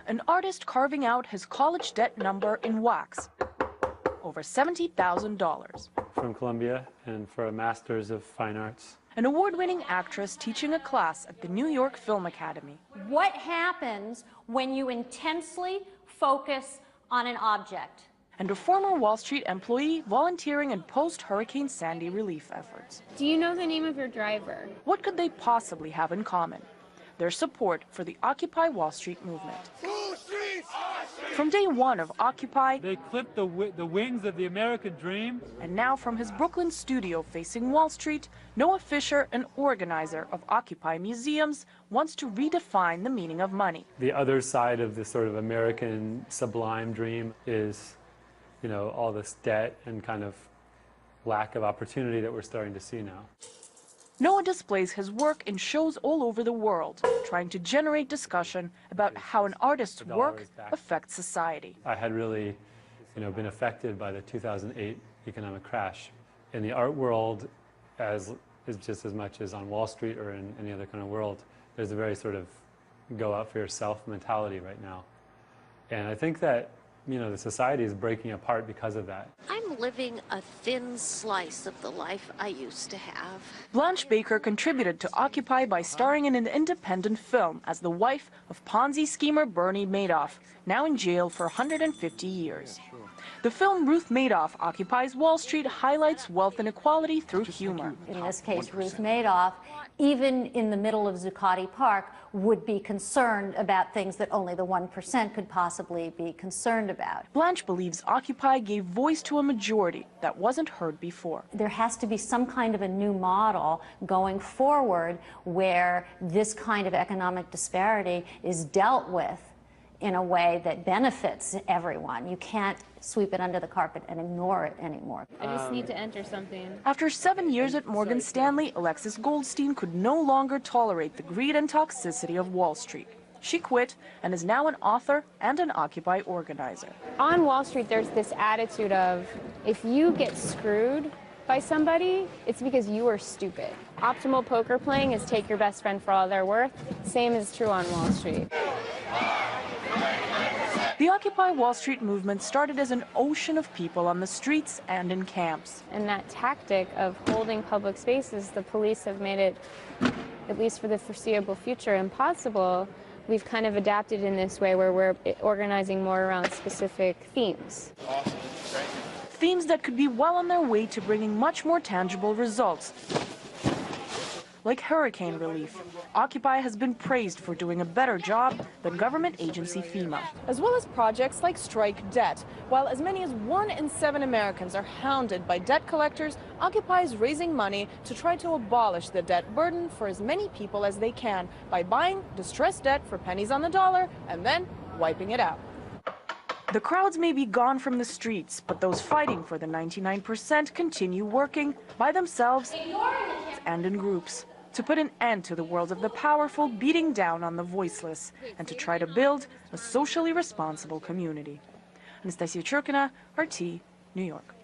An artist carving out his college debt number in wax. Over $70,000. From Columbia and for a Master's of Fine Arts. An award-winning actress teaching a class at the New York Film Academy. What happens when you intensely focus on an object? And a former Wall Street employee volunteering in post-Hurricane Sandy relief efforts. Do you know the name of your driver? What could they possibly have in common? Their support for the Occupy Wall Street movement. From day one of Occupy, they clipped the wings of the American dream. And now from his Brooklyn studio facing Wall Street, Noah Fisher, an organizer of Occupy museums, wants to redefine the meaning of money. The other side of this sort of American sublime dream is, you know, all this debt and kind of lack of opportunity that we're starting to see now. Noah displays his work in shows all over the world, trying to generate discussion about how an artist's work affects society. I had really, been affected by the 2008 economic crash. In the art world, just as much as on Wall Street or in any other kind of world, there's a very sort of go out for yourself mentality right now. And I think that the society is breaking apart because of that. I'm living a thin slice of the life I used to have. Blanche Baker contributed to Occupy by starring in an independent film as the wife of Ponzi schemer Bernie Madoff, now in jail for 150 years. The film Ruth Madoff Occupies Wall Street highlights wealth inequality through humor. In this case, Ruth Madoff, even in the middle of Zuccotti Park, would be concerned about things that only the 1% could possibly be concerned about. Blanche believes Occupy gave voice to a majority that wasn't heard before. There has to be some kind of a new model going forward where this kind of economic disparity is dealt with in a way that benefits everyone. You can't sweep it under the carpet and ignore it anymore. I just need to enter something. After 7 years at Morgan Stanley, Alexis Goldstein could no longer tolerate the greed and toxicity of Wall Street. She quit and is now an author and an Occupy organizer. On Wall Street, there's this attitude of, if you get screwed by somebody, it's because you are stupid. Optimal poker playing is take your best friend for all they're worth. Same is true on Wall Street. The Occupy Wall Street movement started as an ocean of people on the streets and in camps. And that tactic of holding public spaces, the police have made it, at least for the foreseeable future, impossible. We've kind of adapted in this way where we're organizing more around specific themes. Themes that could be well on their way to bringing much more tangible results, like hurricane relief. Occupy has been praised for doing a better job than government agency FEMA. As well as projects like Strike Debt. While as many as 1 in 7 Americans are hounded by debt collectors, Occupy is raising money to try to abolish the debt burden for as many people as they can by buying distressed debt for pennies on the dollar and then wiping it out. The crowds may be gone from the streets, but those fighting for the 99% continue working by themselves and in groups to put an end to the world of the powerful beating down on the voiceless and to try to build a socially responsible community. Anastasia Churkina, RT, New York.